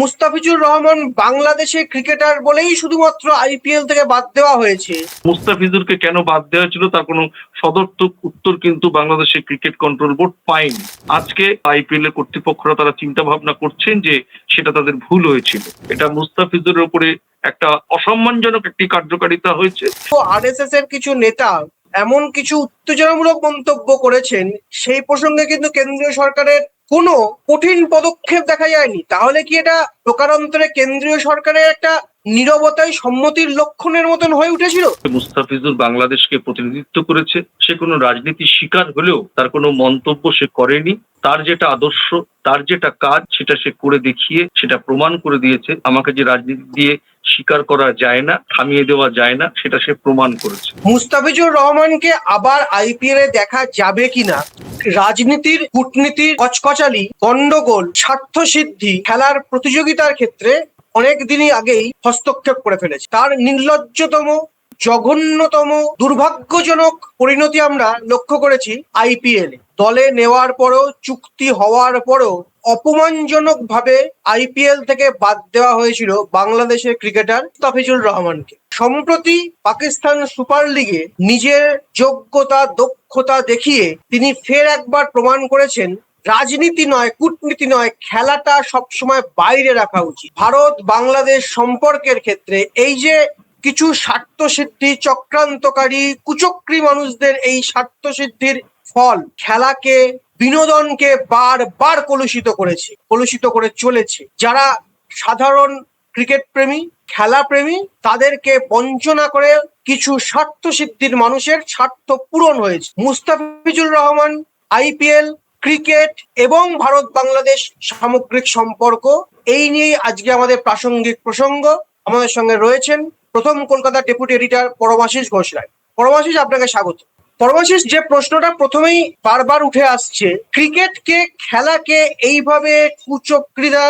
মুস্তাফিজুর রহমান বাংলাদেশের ক্রিকেটার বলেই শুধুমাত্র আইপিএল থেকে বাদ দেওয়া হয়েছে। মুস্তাফিজুরকে কেন বাদ দেওয়া হয়েছিল তার কোনো সদর্থক উত্তর কিন্তু বাংলাদেশের ক্রিকেট কন্ট্রোল বোর্ড পায়নি। আজকে আইপিএল এর কর্তৃপক্ষরা তারা চিন্তা ভাবনা করছেন যে সেটা তাদের ভুল হয়েছিল। এটা মুস্তাফিজুরের উপরে একটা অসম্মানজনক একটি কার্যকারিতা হয়েছে। তো আরএসএস এর কিছু নেতা এমন কিছু উত্তেজনামূলক মন্তব্য করেছেন, সেই প্রসঙ্গে কিন্তু কেন্দ্রীয় সরকারের কোনো কঠিন পদক্ষেপ দেখা যায়নি। তাহলে কি এটা প্রকারান্তরে কেন্দ্রীয় সরকারের একটা নীরবতায় সম্মতির লক্ষণের মতন হয়ে উঠেছিল? মুস্তাফিজুর বাংলাদেশকে প্রতিনিধিত্ব করেছে, সে কোনো রাজনীতির শিকার হলেও তার কোনো মন্তব্য সে করেনি। তার যেটা আদর্শ, তার যেটা কাজ, সেটা সে করে দেখিয়ে সেটা প্রমাণ করে দিয়েছে। আমাকে যে রাজনীতি দিয়ে স্বীকার করা যায় না, থামিয়ে দেওয়া যায় না, সেটা সে প্রমাণ করেছে। মুস্তাফিজুর রহমানকে আবার আইপিএল এ দেখা যাবে কিনা, রাজনীতির, কূটনীতির কচকচালি, গন্ডগোল, স্বার্থ সিদ্ধি, খেলার প্রতিযোগিতার ক্ষেত্রে অনেক দিনই আগেই হস্তক্ষেপ করে ফেলেছে। তার নির্লজ্জতম, জঘন্যতম, দুর্ভাগ্যজনক পরিণতি আমরা লক্ষ্য করেছি আইপিএল এ। দলে নেওয়ার পরও, চুক্তি হওয়ার পরও অপমানজনক ভাবে আইপিএল থেকে বাদ দেওয়া হয়েছিল বাংলাদেশের ক্রিকেটার মুস্তাফিজুর রহমানকে। সম্প্রতি পাকিস্তান সুপার লিগে নিজের যোগ্যতা, দক্ষতা দেখিয়ে তিনি ফের একবার প্রমাণ করেছেন রাজনীতি নয়, কূটনীতি নয়, খেলাটা সবসময় বাইরে রাখা উচিত। ভারত বাংলাদেশ সম্পর্কের ক্ষেত্রে এই যে কিছু স্বার্থসিদ্ধি, চক্রান্তকারী, কুচক্রী মানুষদের এই স্বার্থসিদ্ধির ফল খেলাকে, বিনোদনকে বারবার কলুষিত করে চলেছে। যারা সাধারণ ক্রিকেট প্রেমী, খেলা প্রেমী, তাদেরকে বঞ্চনা করে কিছু স্বার্থ সিদ্ধির মানুষের স্বার্থ পূরণ হয়েছে। মুস্তাফিজুর রহমান, আইপিএল, ক্রিকেট এবং ভারত বাংলাদেশ সামগ্রিক সম্পর্ক, এই নিয়েই আজকে আমাদের প্রাসঙ্গিক প্রসঙ্গ। আমাদের সঙ্গে রয়েছেন প্রথম কলকাতা ডেপুটি এডিটর পরমাশিস ঘোষ রায়। পরমাশিস, আপনাকে স্বাগত। পরমাশিস, যে প্রশ্নটা প্রথমেই বারবার উঠে আসছে, ক্রিকেটকে, খেলাকে এইভাবে কুচক্রীরা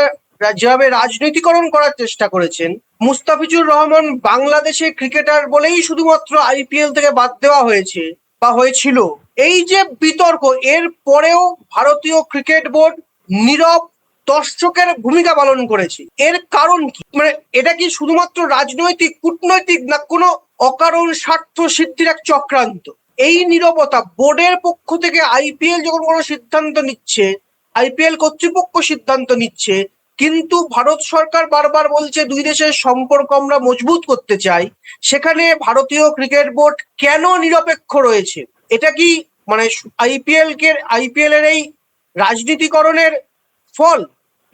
যেভাবে রাজনৈতিকরণ করার চেষ্টা করেছেন, মুস্তাফিজুর রহমান বাংলাদেশের ক্রিকেটার বলেই শুধুমাত্র আইপিএল থেকে বাদ দেওয়া হয়েছে বা হয়েছিল, এই যে বিতর্ক, এর পরেও ভারতীয় ক্রিকেট বোর্ড নীরব দর্শকের ভূমিকা পালন করেছে। এর কারণ কি? মানে এটা কি শুধুমাত্র রাজনৈতিক, কূটনৈতিক, না কোনো অকারণ স্বার্থ সিদ্ধির এক চক্রান্ত? এই নীরবতা বোর্ডের পক্ষ থেকে আইপিএল যখন কোনো সিদ্ধান্ত নিচ্ছে, আইপিএল কর্তৃপক্ষ সিদ্ধান্ত নিচ্ছে, কিন্তু ভারত সরকার বারবার বলছে দুই দেশের সম্পর্ক আমরা মজবুত করতে চাই, সেখানে ভারতীয় ক্রিকেট বোর্ড কেন নিরপেক্ষ রয়েছে? এটা কি মানে আইপিএল এর এই রাজনীতিকরণের ফল,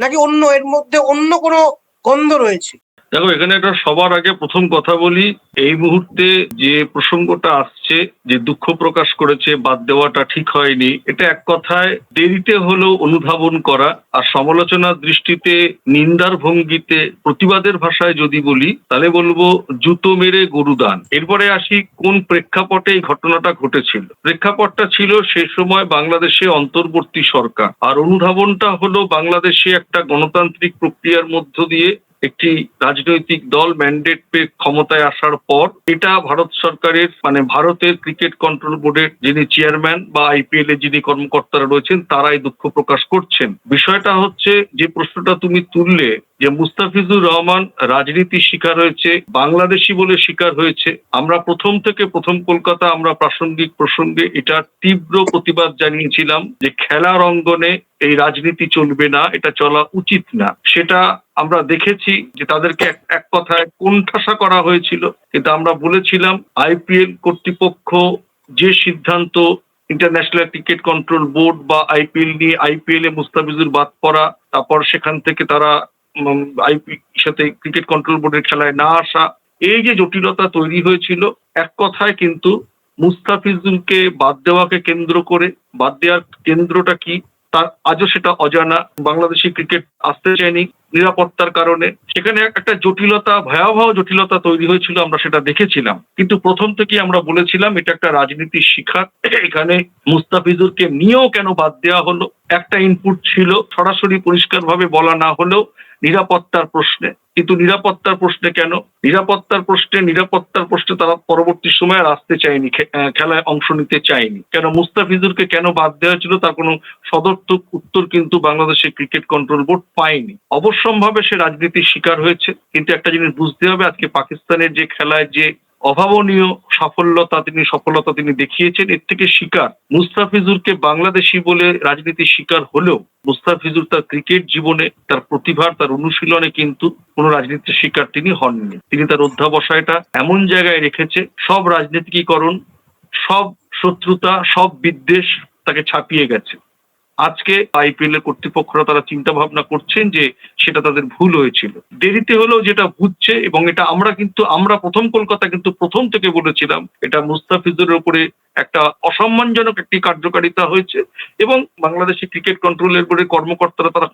নাকি অন্য, এর মধ্যে অন্য কোনো গন্ধ রয়েছে? দেখো, এখানে একটা সবার আগে প্রথম কথা বলি, এই মুহূর্তে যে প্রসঙ্গটা আসছে, যে দুঃখ প্রকাশ করেছে, বাদ দেওয়াটা ঠিক হয়নি, এটা এক কথায় দেরিতে হলেও অনুধাবন করা, আর সমালোচনার দৃষ্টিতে, নিন্দার ভঙ্গিতে, প্রতিবাদের ভাষায় যদি বলি তাহলে বলবো জুতো মেরে গরুদান। এরপরে আসি কোন প্রেক্ষাপটে এই ঘটনাটা ঘটেছিল। প্রেক্ষাপটটা ছিল সে সময় বাংলাদেশে অন্তর্বর্তী সরকার, আর অনুধাবনটা হলো বাংলাদেশে একটা গণতান্ত্রিক প্রক্রিয়ার মধ্য দিয়ে একটি রাজনৈতিক দল ম্যান্ডেট পেয়ে ক্ষমতায় আসার পর এটা ভারত সরকারের, মানে ভারতের ক্রিকেট কন্ট্রোল বোর্ডের যিনি চেয়ারম্যান বা আইপিএল এর যিনি কর্মকর্তারা রয়েছেন, তারাই দুঃখ প্রকাশ করছেন। বিষয়টা হচ্ছে, যে প্রশ্নটা তুমি তুললে, যে মুস্তাফিজুর রহমান রাজনীতির শিকার হয়েছে, বাংলাদেশি বলে শিকার হয়েছে, আমরা প্রথম থেকে, প্রথম কলকাতা, আমরা প্রাসঙ্গিক প্রসঙ্গে এটার তীব্র প্রতিবাদ জানিয়েছিলাম যে খেলার অঙ্গনে এই রাজনীতি চলবে না, এটা চলা উচিত না। সেটা আমরা দেখেছি যে তাদেরকে এক কথায় কোণঠাসা করা হয়েছিল, কিন্তু আমরা বলেছিলাম আইপিএল কর্তৃপক্ষ যে সিদ্ধান্ত, ইন্টারন্যাশনাল ক্রিকেট কন্ট্রোল বোর্ড বা আইপিএল নিয়ে, আইপিএল এ মুস্তাফিজুর বাদ পড়া, তারপর সেখান থেকে তারা সাথে ক্রিকেট কন্ট্রোল বোর্ডের খেলায় না আসা, এই যে জটিলতা তৈরি হয়েছিল, এক কথায় কিন্তু মুস্তাফিজুরকে বাদ দেওয়াকে কেন্দ্র করে, বাদ দেওয়ার কেন্দ্রটা কি তার আজও সেটা অজানা। বাংলাদেশি ক্রিকেট আসতে চায়নি নিরাপত্তার কারণে, সেখানে একটা জটিলতা, ভয়াবহ জটিলতা তৈরি হয়েছিল, আমরা সেটা দেখেছিলাম। কিন্তু প্রথম থেকেই আমরা বলেছিলাম এটা একটা রাজনীতির শিকার। এখানে মুস্তাফিজুরকে নিয়েও কেন বাদ দেওয়া হলো, একটা ইনপুট ছিল, সরাসরি পরিষ্কারভাবে বলা না হলেও নিরাপত্তার প্রশ্নে। কিন্তু নিরাপত্তার প্রশ্নে কেন? নিরাপত্তার প্রশ্নে তারা পরবর্তী সময় আর আসতে চায়নি, খেলায় অংশ নিতে চায়নি। কেন মুস্তাফিজুরকে কেন বাদ দেওয়া হয়েছিল তার কোনো সদর্থক উত্তর কিন্তু বাংলাদেশের ক্রিকেট কন্ট্রোল বোর্ড পায়নি। অবশ্যম্ভাবে সে রাজনীতির শিকার হয়েছে, কিন্তু একটা জিনিস বুঝতে হবে, আজকে পাকিস্তানের যে খেলায় যে অভাবনীয় সফলতা তিনি দেখিয়েছেন, এর থেকে শিকার মুস্তাফিজুরকে বাংলাদেশি বলে রাজনীতির শিকার হলেও মুস্তাফিজুর তার ক্রিকেট জীবনে তার প্রতিভার তার অনুশীলনে কিন্তু কোনো রাজনীতির শিকার তিনি হননি। তিনি তার অধ্যাবসায়টা এমন জায়গায় রেখেছে, সব রাজনীতিকীকরণ, সব শত্রুতা, সব বিদ্বেষ তাকে ছাপিয়ে গেছে। আজকে আইপিএল এর কর্তৃপক্ষরা তারা চিন্তা ভাবনা করছেন যে সেটা তাদের ভুল হয়েছিল, দেরিতে হলেও যেটা বুঝছে। এবং এটা আমরা প্রথম কলকাতা কিন্তু প্রথম থেকে বলেছিলাম এটা মুস্তাফিজুরের উপরে একটা অসম্মানজনক একটি কার্যকারিতা হয়েছে। এবং বাংলাদেশি ক্রিকেট কন্ট্রোলের বোর্ডের কর্মকর্তারা তারা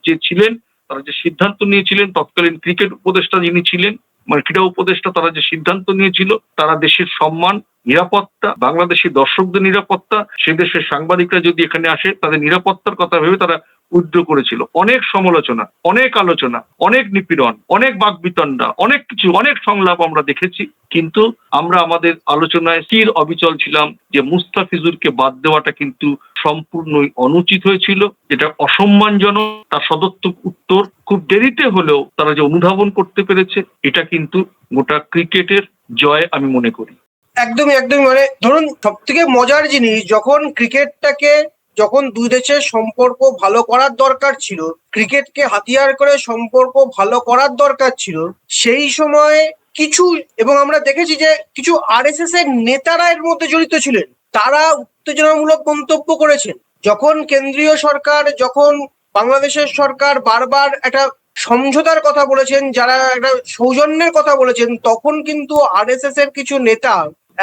যে ছিলেন, তারা যে সিদ্ধান্ত নিয়েছিলেন, তৎকালীন ক্রিকেট উপদেষ্টা যিনি ছিলেন, মানে ক্রীড়া উপদেষ্টা, তারা যে সিদ্ধান্ত নিয়েছিল, তারা দেশের সম্মান, নিরাপত্তা, বাংলাদেশি দর্শকদের নিরাপত্তা, সে দেশের সাংবাদিকরা যদি এখানে আসে তাদের নিরাপত্তার কথা ভেবে তারা উইথড্র করেছিল। অনেক সমালোচনা, অনেক আলোচনা, অনেক নিপীড়ন, অনেক বাকবিতণ্ডা, অনেক কিছু, অনেক সংলাপ আমরা দেখেছি, কিন্তু আমরা আমাদের আলোচনায় স্থির অবিচল ছিলাম যে মুস্তাফিজুরকে বাদ দেওয়াটা কিন্তু সম্পূর্ণই অনুচিত হয়েছিল, এটা অসম্মানজনক। তার সদর্থক উত্তর খুব দেরিতে হলেও তারা যে অনুধাবন করতে পেরেছে, এটা কিন্তু গোটা ক্রিকেটের জয় আমি মনে করি। একদমই মানে ধরুন, সব থেকে মজার জিনিস, যখন দুই দেশের সম্পর্ক ভালো করার দরকার ছিল, ক্রিকেটকে হাতিয়ার করে সম্পর্ক ভালো করার দরকার ছিল, সেই সময় কিছু, এবং আমরা দেখেছি যে কিছু আরএসএস এর নেতারা এর মধ্যে জড়িত ছিলেন, তারা উত্তেজনামূলক মন্তব্য করেছেন। যখন বাংলাদেশের সরকার বারবার একটা সমঝোতার কথা বলেছেন, যারা একটা সৌজন্যের কথা বলেছেন, তখন কিন্তু আরএসএস এর কিছু নেতা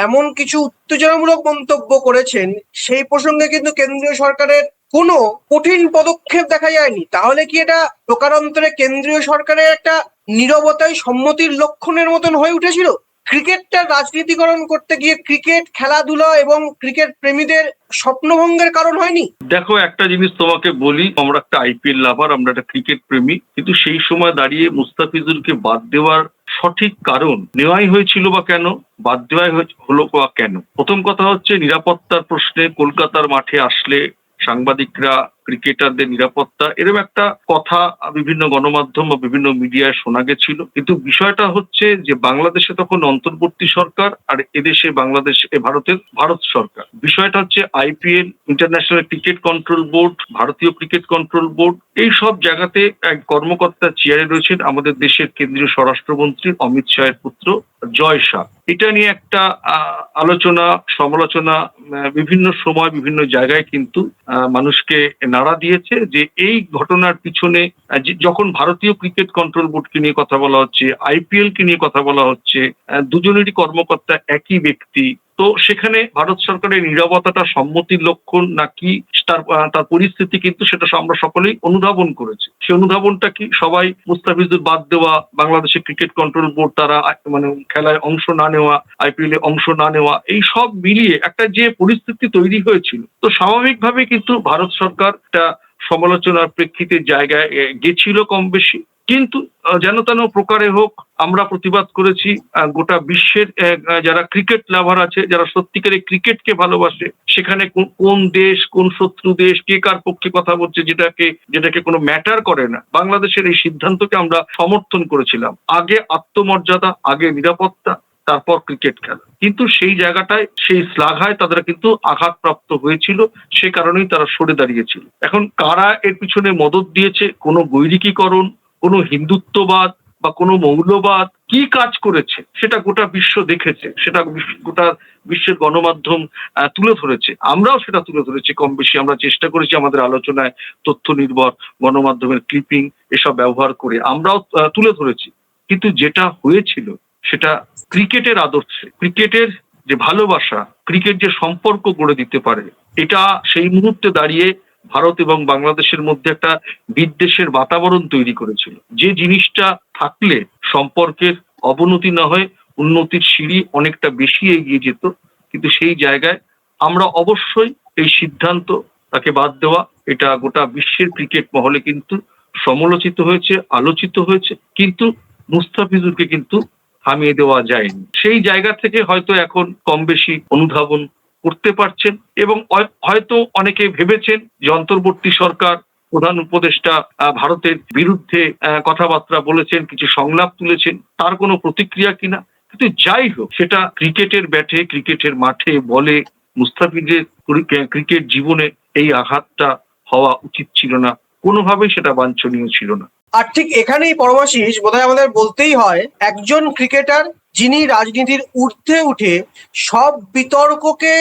এমন কিছু উত্তেজনামূলক মন্তব্য করেছেন, সেই প্রসঙ্গে কিন্তু কেন্দ্রীয় সরকারের কোনো কঠিন পদক্ষেপ দেখা যায়নি। তাহলে কি এটা প্রকারান্তরে কেন্দ্রীয় সরকারের একটা নীরবতায় সম্মতির লক্ষণের মতন হয়ে উঠেছিল? ক্রিকেটটা রাজনীতিকরণ করতে গিয়ে ক্রিকেট খেলাধুলা এবং ক্রিকেট প্রেমীদের স্বপ্নভঙ্গের কারণ হয়নি? দেখো, একটা জিনিস তোমাকে বলি, আমরা একটা আইপিএল লাভার, আমরা একটা ক্রিকেট প্রেমী, কিন্তু সেই সময় দাঁড়িয়ে মুস্তাফিজুরকে বাদ দেওয়ার সঠিক কারণ নেওয়াই হয়েছিল বা কেন, বাদ দেওয়াই হলো বা কেন? প্রথম কথা হচ্ছে নিরাপত্তার প্রশ্নে কলকাতার মাঠে আসলে সাংবাদিকরা, ক্রিকেটারদের নিরাপত্তা, এরকম একটা কথা বিভিন্ন গণমাধ্যম বা বিভিন্ন মিডিয়ায় শোনা গেছিল। কিন্তু বিষয়টা হচ্ছে যে বাংলাদেশে তখন অন্তর্বর্তী সরকার, আর এদেশে ভারত সরকার। বিষয়টা হচ্ছে IPL, international cricket control board, ভারতীয় ক্রিকেট কন্ট্রোল বোর্ড, এই সব জায়গাতে এক কর্মকর্তা চেয়ারে রয়েছেন আমাদের দেশের কেন্দ্রীয় স্বরাষ্ট্রমন্ত্রী অমিত শাহের পুত্র জয় শাহ। এটা নিয়ে একটা আলোচনা, সমালোচনা বিভিন্ন সময় বিভিন্ন জায়গায় কিন্তু মানুষকে নাড়া দিয়েছে যে এই ঘটনার পিছনে যখন ভারতীয় ক্রিকেট কন্ট্রোল বোর্ডকে নিয়ে কথা বলা হচ্ছে, আইপিএল কে নিয়ে কথা বলা হচ্ছে, দুজনেরই কর্মকর্তা একই ব্যক্তি, তো সেখানে ভারত সরকারের নীরবতাটা সম্মতির লক্ষণ নাকি তার পরিস্থিতি, কিন্তু সেটা আমরা সকলেই অনুধাবন করেছি। সেই অনুধাবনটা কি, সবাই মুস্তাফিজুর বাদ দেওয়া, বাংলাদেশের ক্রিকেট কন্ট্রোল বোর্ড তারা মানে খেলায় অংশ না নেওয়া, আইপিএল এ অংশ না নেওয়া, এই সব মিলিয়ে একটা যে পরিস্থিতি তৈরি হয়েছিল, তো স্বাভাবিকভাবে কিন্তু ভারত সরকার একটা সমালোচনার প্রেক্ষিতে জায়গায় গেছিল কম বেশি। কিন্তু যেন তেন প্রকারে হোক আমরা প্রতিবাদ করেছি। গোটা বিশ্বের যারা ক্রিকেট লাভার আছে, যারা সত্যিকারের ক্রিকেটকে ভালোবাসে, সেখানে কোন দেশ, কোন শত্রু দেশ, কে কার পক্ষে কথা বলছে, যেটাকে কোনো ম্যাটার করে না, বাংলাদেশের এই সিদ্ধান্তকে আমরা সমর্থন করেছিলাম। আগে আত্মমর্যাদা, আগে নিরাপত্তা, তারপর ক্রিকেট খেলা। কিন্তু সেই জায়গাটায়, সেই শ্লাঘায় তাদের কিন্তু আঘাতপ্রাপ্ত হয়েছিল, সে কারণেই তারা সরে দাঁড়িয়েছিল। এখন কারা এর পিছনে মদত দিয়েছে, কোনো বৈরিকীকরণ, কোনো হিন্দুত্ববাদ বা কোনো মৌলবাদ কি কাজ করেছে, সেটা গোটা বিশ্ব দেখেছে, সেটা গোটা বিশ্বের গণমাধ্যম তুলে ধরেছে, আমরাও সেটা তুলে ধরেছি কম বেশি। আমরা চেষ্টা করেছি আমাদের আলোচনায় তথ্য নির্ভর গণমাধ্যমের ক্লিপিং এসব ব্যবহার করে আমরাও তুলে ধরেছি। কিন্তু যেটা হয়েছিল সেটা ক্রিকেটের আদর্শে, ক্রিকেটের যে ভালোবাসা, ক্রিকেট যে সম্পর্ক গড়ে দিতে পারে, এটা সেই মুহূর্তে দাঁড়িয়ে ভারত এবং বাংলাদেশের মধ্যে একটা বিদ্বেষের বাতাবরণ তৈরি করেছিল, যে জিনিসটা থাকলে সম্পর্কের অবনতি না হয়, উন্নতির সিঁড়ি অনেকটা বেশি এগিয়ে যেত। কিন্তু সেই জায়গায় আমরা অবশ্যই এই সিদ্ধান্ত, তাকে বাদ দেওয়া, এটা গোটা বিশ্বের ক্রিকেট মহলে কিন্তু সমালোচিত হয়েছে, আলোচিত হয়েছে। কিন্তু মুস্তাফিজুরকে কিন্তু থামিয়ে দেওয়া যায়নি। সেই জায়গা থেকে হয়তো এখন কম বেশি অনুধাবন করতে পারছেন এবং হয়তো অনেকে ভেবেছেন যে অন্তর্বর্তী সরকার প্রধান উপদেষ্টা ভারতের বিরুদ্ধে কথাবার্তা বলেছেন, কিছু সংলাপ তুলেছেন, তার কোনো প্রতিক্রিয়া কিনা। কিন্তু যাই হোক, সেটা ক্রিকেটের ব্যাটে, ক্রিকেটের মাঠে বলে মুস্তাফিজের ক্রিকেট জীবনে এই আঘাতটা হওয়া উচিত ছিল না, কোনোভাবেই সেটা বাঞ্ছনীয় ছিল না। আর ঠিক এখানেই পরমাশিস বোধহয় আমাদের বলতেই হয়, একজন ক্রিকেটার যিনি রাজনীতির ঊর্ধ্বে উঠে সব বিতর্ককে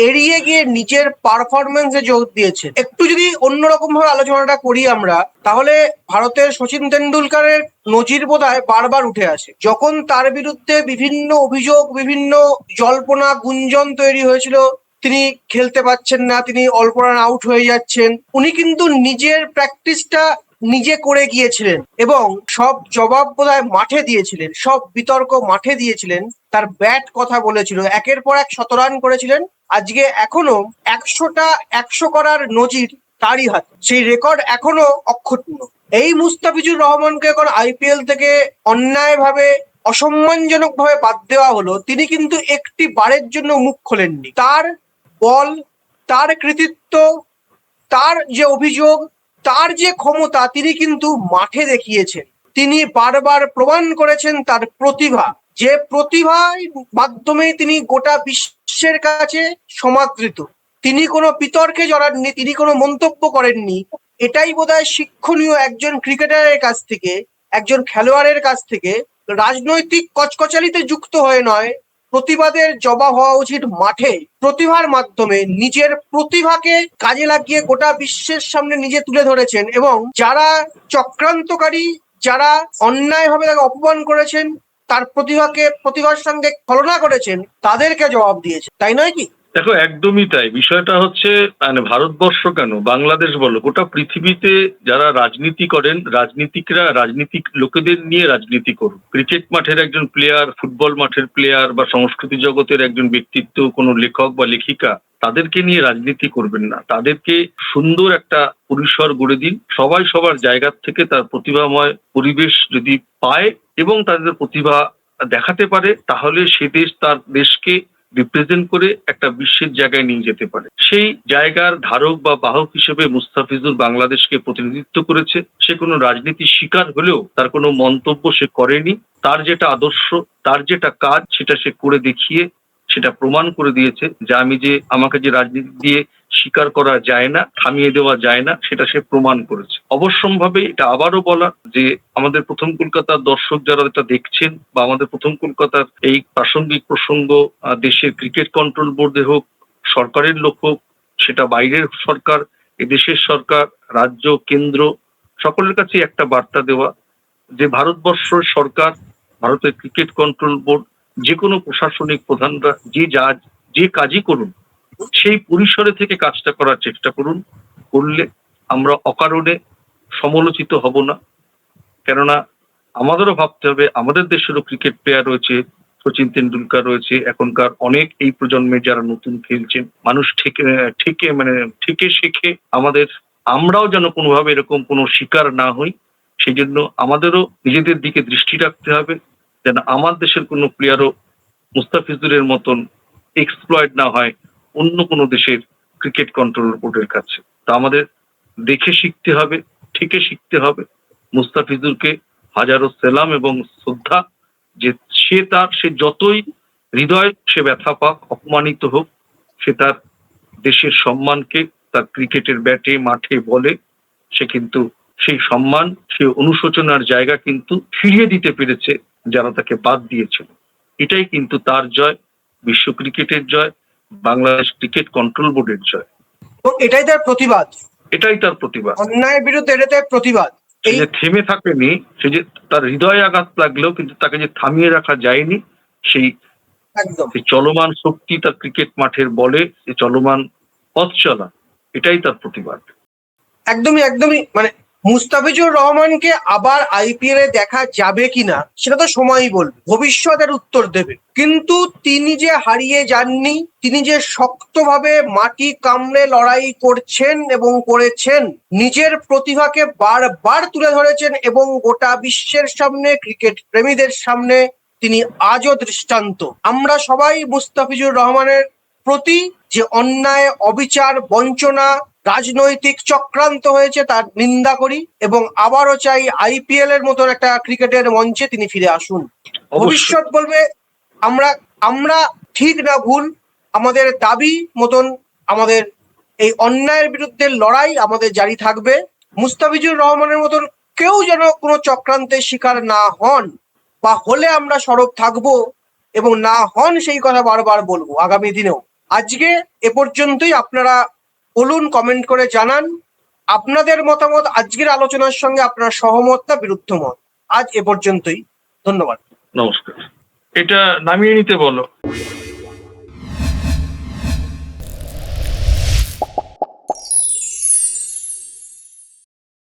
এড়িয়ে গিয়ে নিজের পারফরমেন্সে যোগ দিয়েছেন। একটু যদি অন্যরকম ভাবে আলোচনাটা করি আমরা, তাহলে ভারতের সচিন তেন্ডুলকারের নজির বোধহয় বারবার উঠে আসে। যখন তার বিরুদ্ধে বিভিন্ন অভিযোগ, বিভিন্ন জল্পনা গুঞ্জন তৈরি হয়েছিল, তিনি খেলতে পারছেন না, তিনি অল্প রান আউট হয়ে যাচ্ছেন, উনি কিন্তু নিজের প্র্যাকটিসটা নিজে করে গিয়েছিলেন এবং সব জবাব বোধহয় মাঠে দিয়েছিলেন, সব বিতর্ক মাঠে দিয়েছিলেন। তার ব্যাট কথা বলেছিল, একের পর এক শতরান করেছিলেন। আজকে এখনো 100 করার নজির তারই হাতে, সেই রেকর্ড এখনো অক্ষুণ্ণ। এই মুস্তাফিজুর রহমানকে এখন আইপিএল থেকে অন্যায়ভাবে, অসম্মানজনক ভাবে বাদ দেওয়া হলো। তিনি কিন্তু একটি বারের জন্য মুখ খোলেননি। তার বল, তার কৃতিত্ব, তার যে অভিযোগ, তার যে ক্ষমতা, তিনি কিন্তু মাঠে দেখিয়েছেন। তিনি বারবার প্রমাণ করেছেন তার প্রতিভা, যে প্রতিভার মাধ্যমে তিনি গোটা বিশ্বের কাছে সমাদৃত। তিনি কোনো বিতর্কে জড়াননি, তিনি কোনো মন্তব্য করেননি। এটাই বোধহয় শিক্ষণীয় একজন ক্রিকেটারের কাছ থেকে, একজন খেলোয়াড়ের কাছ থেকে। রাজনৈতিক কচকচালিতে যুক্ত হয়ে নয়, প্রতিবাদের জবাব হওয়া উচিত মাঠে, প্রতিভার মাধ্যমে। নিজের প্রতিভাকে কাজে লাগিয়ে গোটা বিশ্বের সামনে নিজে তুলে ধরেছেন এবং যারা চক্রান্তকারী, যারা অন্যায়ভাবে তাকে অপমান করেছেন, তার প্রতিভার সঙ্গে ছলনা করেছেন, তাদেরকে জবাব দিয়েছে। তাই নয় কি? দেখো, একদমই তাই। বিষয়টা হচ্ছে মানে ভারতবর্ষ কেন, বাংলাদেশ বলো, গোটা পৃথিবীতে যারা রাজনীতি করেন, রাজনীতিকরা রাজনীতিক লোকেদের নিয়ে রাজনীতি করুন। ক্রিকেট মাঠের একজন প্লেয়ার, ফুটবল মাঠের প্লেয়ার বা সংস্কৃতি জগতের একজন ব্যক্তিত্ব, কোনো লেখক বা লেখিকা, তাদেরকে নিয়ে রাজনীতি করবেন না। তাদেরকে সুন্দর একটা পরিসর গড়ে দিন। সবাই সবার জায়গা থেকে তার প্রতিভাময় পরিবেশ যদি পায় এবং তাদের প্রতিভা দেখাতে পারে, তাহলে সে দেশ তার দেশকে রিপ্রেজেন্ট করে একটা বিশ্বের জায়গায় নিয়ে যেতে পারে। সেই জায়গার ধারক বা বাহক হিসেবে মুস্তাফিজুর বাংলাদেশকে প্রতিনিধিত্ব করেছে। সে কোনো রাজনীতির শিকার হলেও তার কোনো মন্তব্য সে করেনি। তার যেটা আদর্শ, তার যেটা কাজ, সেটা সে করে দেখিয়ে সেটা প্রমাণ করে দিয়েছে যে আমাকে যে রাজনীতি দিয়ে স্বীকার করা যায় না, থামিয়ে দেওয়া যায় না, সেটা সে প্রমাণ করেছে। অবশ্যম্ভাবে এটা আবারও বলা যে আমাদের প্রথম কলকাতার দর্শক যারা এটা দেখছেন, বা আমাদের প্রথম কলকাতার এই প্রাসঙ্গিক প্রসঙ্গ দেশের ক্রিকেট কন্ট্রোল বোর্ডে হোক, সরকারের লোক হোক, সেটা বাইরের সরকার, এদেশের সরকার, রাজ্য, কেন্দ্র, সকলের কাছে একটা বার্তা দেওয়া যে ভারতবর্ষের সরকার, ভারতের ক্রিকেট কন্ট্রোল বোর্ড, যে কোনো প্রশাসনিক প্রধানরা যে কাজই করুন, সেই পরিসরে থেকে কাজটা করার চেষ্টা করুন। করলে আমরা অকারণে সমালোচিত হব না। কেননা আমাদেরও ভাবতে হবে, আমাদের দেশেরও ক্রিকেট প্লেয়ার রয়েছে, সচিন তেন্ডুলকার রয়েছে, এখনকার অনেক এই প্রজন্মে যারা নতুন খেলছেন। মানুষ থেকে শেখে। আমরাও যেন কোনোভাবে এরকম কোনো শিকার না হই, সেই জন্য আমাদেরও নিজেদের দিকে দৃষ্টি রাখতে হবে যেন আমার দেশের কোনো প্লেয়ারও মুস্তাফিজুরের মতন এক্সপ্লয়েড না হয় অন্য কোনো দেশের ক্রিকেট কন্ট্রোল বোর্ডের কাছে। তা আমাদের দেখে শিখতে হবে, থেকে শিখতে হবে। মুস্তাফিজুরকে হাজারো সেলাম এবং শ্রদ্ধা, যে সে যতই হৃদয় সে ব্যথা পাক, অপমানিত হোক, সে তার দেশের সম্মানকে তার ক্রিকেটের ব্যাটে, মাঠে, বলে সে কিন্তু সেই সম্মান, সে অনুশোচনার জায়গা কিন্তু ফিরিয়ে দিতে পেরেছে যারা তাকে বাদ দিয়েছিল। এটাই কিন্তু তার জয়, বিশ্ব ক্রিকেটের জয়, বাংলাদেশ ক্রিকেট কন্ট্রোল বোর্ডের জয়। এটাই তার প্রতিবাদ, এটাই তার প্রতিবাদ। অন্যায়ের বিরুদ্ধে এটাই তার প্রতিবাদ। সে যে থেমে থাকেনি, সে যে তার হৃদয়ে আঘাত লাগলেও কিন্তু তাকে যে থামিয়ে রাখা যায়নি, সেই চলমান শক্তি তার ক্রিকেট মাঠের বলে, চলমান পথ চলা, এটাই তার প্রতিবাদ। একদমই মানে মুস্তাফিজুর রহমানকে আবার আইপিএল এ দেখা যাবে কিনা সেটা তো সময়ই বলবে, ভবিষ্যতের উত্তর দেবে। কিন্তু তিনি যে হারিয়ে যাননি, তিনি যে শক্তভাবে মাটি কামড়ে লড়াই করছেন এবং করেছেন, নিজের প্রতিভাকে বারবার তুলে ধরেছেন এবং গোটা বিশ্বের সামনে, ক্রিকেট প্রেমীদের সামনে তিনি আজও দৃষ্টান্ত। আমরা সবাই মুস্তাফিজুর রহমানের প্রতি যে অন্যায়, অবিচার, বঞ্চনা, রাজনৈতিক চক্রান্ত হয়েছে তার নিন্দা করি এবং আবারও চাই আইপিএল এর মতন একটা ক্রিকেটের মঞ্চে তিনি ফিরে আসুন। ভবিষ্যৎ বলবে আমরা আমরা ঠিক না ভুল, আমাদের দাবি মতন আমাদের এই অন্যায়ের বিরুদ্ধে লড়াই আমাদের জারি থাকবে। মুস্তাফিজুর রহমানের মতন কেউ যেন কোনো চক্রান্তের শিকার না হন, বা হলে আমরা সরব থাকবো এবং না হন সেই কথা বারবার বলবো আগামী দিনেও। আজকে এ পর্যন্তই। আপনারা বলুন, কমেন্ট করে জানান আপনাদের মতামত, আজকের আলোচনার সঙ্গে আপনার সহমত না বিরুদ্ধ মত। আজ এ পর্যন্তই, ধন্যবাদ। নমস্কার। এটা নামিয়ে নিতে বলো।